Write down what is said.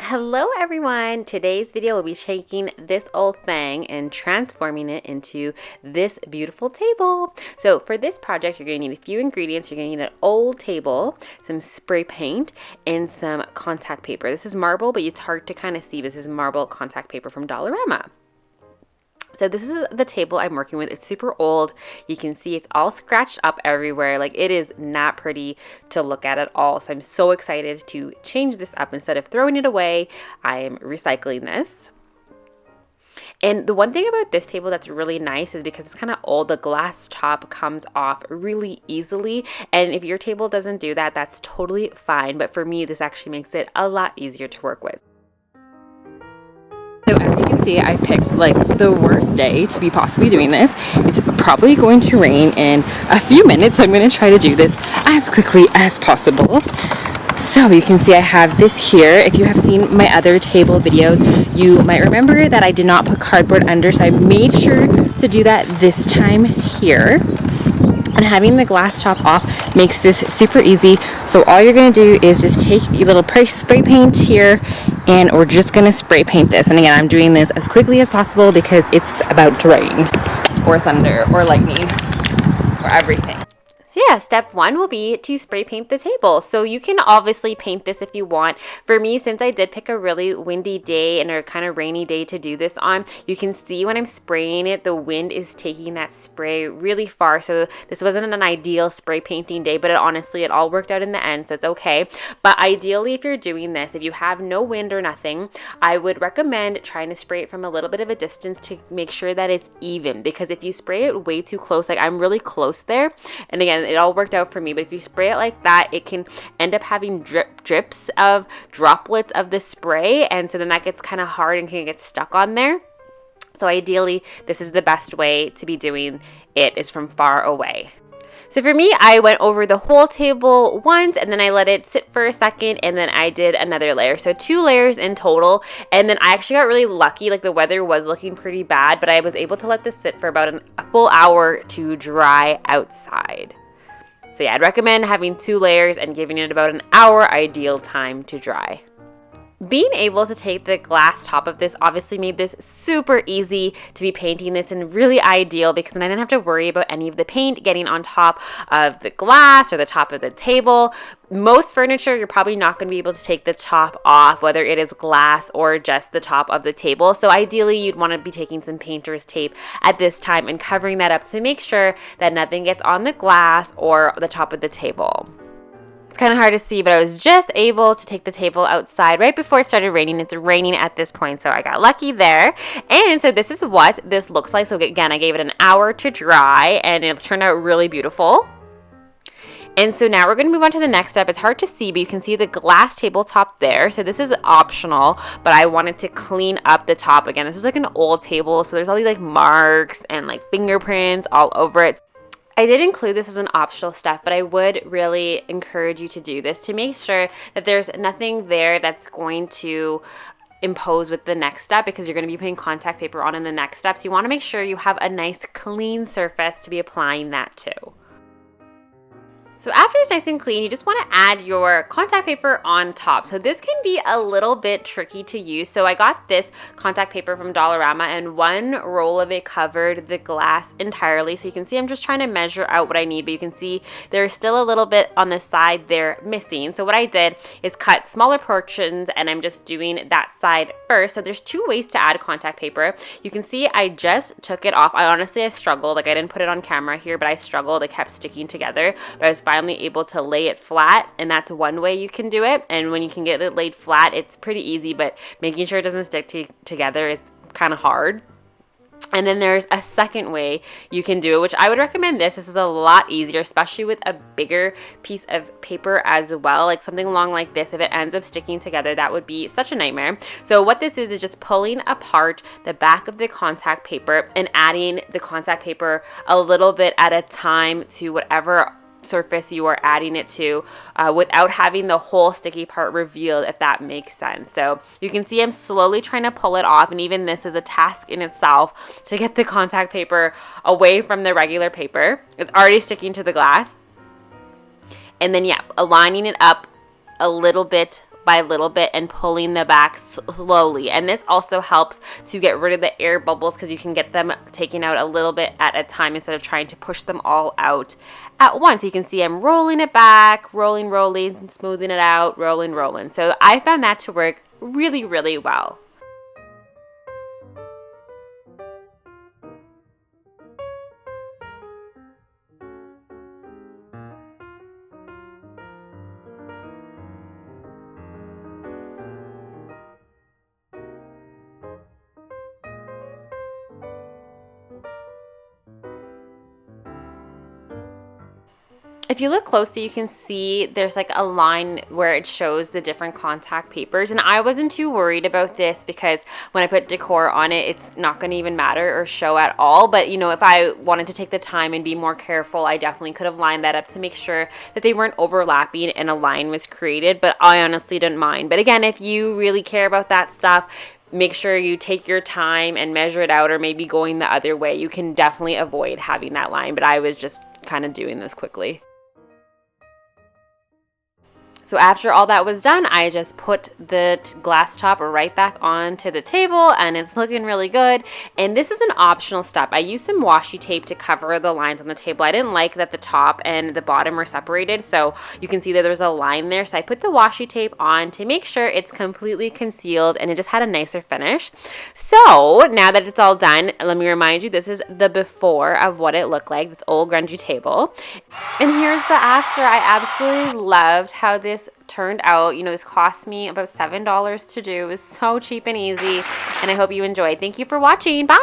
Hello everyone! Today's video will be taking this old thing and transforming it into this beautiful table. So for this project, you're going to need a few ingredients. You're going to need an old table, some spray paint, and some contact paper. This is marble, but it's hard to kind of see. This is marble contact paper from Dollarama. So this is the table I'm working with. It's super old. You can see it's all scratched up everywhere. Like, it is not pretty to look at all. So I'm so excited to change this up. Instead of throwing it away, I'm recycling this. And the one thing about this table that's really nice is because it's kind of old, the glass top comes off really easily. And if your table doesn't do that, that's totally fine. But for me, this actually makes it a lot easier to work with. So as you can see, I've picked like the worst day to be possibly doing this. It's probably going to rain in a few minutes, so I'm going to try to do this as quickly as possible. So you can see I have this here. If you have seen my other table videos, you might remember that I did not put cardboard under, so I made sure to do that this time here. And having the glass top off makes this super easy. So all you're going to do is just take your little spray paint here, and we're just going to spray paint this. And again, I'm doing this as quickly as possible because it's about to rain or thunder or lightning or everything. So yeah, step one will be to spray paint the table. So you can obviously paint this if you want. For me, since I did pick a really windy day and a kind of rainy day to do this on, you can see when I'm spraying it, the wind is taking that spray really far. So this wasn't an ideal spray painting day, but honestly, it all worked out in the end, so it's okay. But ideally, if you're doing this, if you have no wind or nothing, I would recommend trying to spray it from a little bit of a distance to make sure that it's even. Because if you spray it way too close, like I'm really close there, and again, it all worked out for me, but if you spray it like that, it can end up having drips of droplets of the spray, and so then that gets kind of hard and can get stuck on there. So ideally, this is the best way to be doing it, is from far away. So for me, I went over the whole table once, and then I let it sit for a second, and then I did another layer. So 2 layers in total, and then I actually got really lucky. Like, the weather was looking pretty bad, but I was able to let this sit for about a full hour to dry outside. So yeah, I'd recommend having 2 layers and giving it about an hour ideal time to dry. Being able to take the glass top of this obviously made this super easy to be painting this, and really ideal because then I didn't have to worry about any of the paint getting on top of the glass or the top of the table. Most furniture, you're probably not going to be able to take the top off, whether it is glass or just the top of the table. So ideally, you'd want to be taking some painter's tape at this time and covering that up to make sure that nothing gets on the glass or the top of the table. It's kind of hard to see, but I was just able to take the table outside right before it started raining. It's raining at this point, so I got lucky there. And so this is what this looks like. So again, I gave it an hour to dry, and it turned out really beautiful. And so now we're going to move on to the next step. It's hard to see, but you can see the glass tabletop there. So this is optional, but I wanted to clean up the top. Again, this is like an old table, so there's all these like marks and like fingerprints all over it. I did include this as an optional step, but I would really encourage you to do this to make sure that there's nothing there that's going to impose with the next step, because you're going to be putting contact paper on in the next step. So you want to make sure you have a nice clean surface to be applying that to. So after it's nice and clean, you just want to add your contact paper on top. So this can be a little bit tricky to use. So I got this contact paper from Dollarama, and one roll of it covered the glass entirely. So you can see I'm just trying to measure out what I need, but you can see there's still a little bit on the side there missing. So what I did is cut smaller portions, and I'm just doing that side first. So there's 2 ways to add contact paper. You can see I just took it off. I struggled. Like, I didn't put it on camera here, but I struggled. It kept sticking together, but I was finally able to lay it flat, and that's one way you can do it. And when you can get it laid flat, it's pretty easy, but making sure it doesn't stick together is kind of hard. And then there's a second way you can do it, which I would recommend this. This is a lot easier, especially with a bigger piece of paper as well, like something long like this. If it ends up sticking together, that would be such a nightmare. So what this is just pulling apart the back of the contact paper and adding the contact paper a little bit at a time to whatever surface you are adding it to, without having the whole sticky part revealed, if that makes sense. So you can see I'm slowly trying to pull it off, and even this is a task in itself to get the contact paper away from the regular paper. It's already sticking to the glass. And then, yeah, aligning it up a little bit by little bit and pulling the back slowly. And this also helps to get rid of the air bubbles because you can get them taken out a little bit at a time instead of trying to push them all out at once. You can see I'm rolling it back, rolling, smoothing it out, rolling. So I found that to work really, really well. If you look closely, you can see there's like a line where it shows the different contact papers. And I wasn't too worried about this because when I put decor on it, it's not going to even matter or show at all. But, you know, if I wanted to take the time and be more careful, I definitely could have lined that up to make sure that they weren't overlapping and a line was created. But I honestly didn't mind. But again, if you really care about that stuff, make sure you take your time and measure it out, or maybe going the other way. You can definitely avoid having that line. But I was just kind of doing this quickly. So after all that was done, I just put the glass top right back onto the table, and it's looking really good. And this is an optional step. I used some washi tape to cover the lines on the table. I didn't like that the top and the bottom were separated, so you can see that there's a line there. So I put the washi tape on to make sure it's completely concealed, and it just had a nicer finish. So now that it's all done, let me remind you, this is the before of what it looked like, this old grungy table. And here's the after. I absolutely loved how this turned out. You know, this cost me about $7 to do. It was so cheap and easy, and I hope you enjoyed. Thank you for watching. Bye!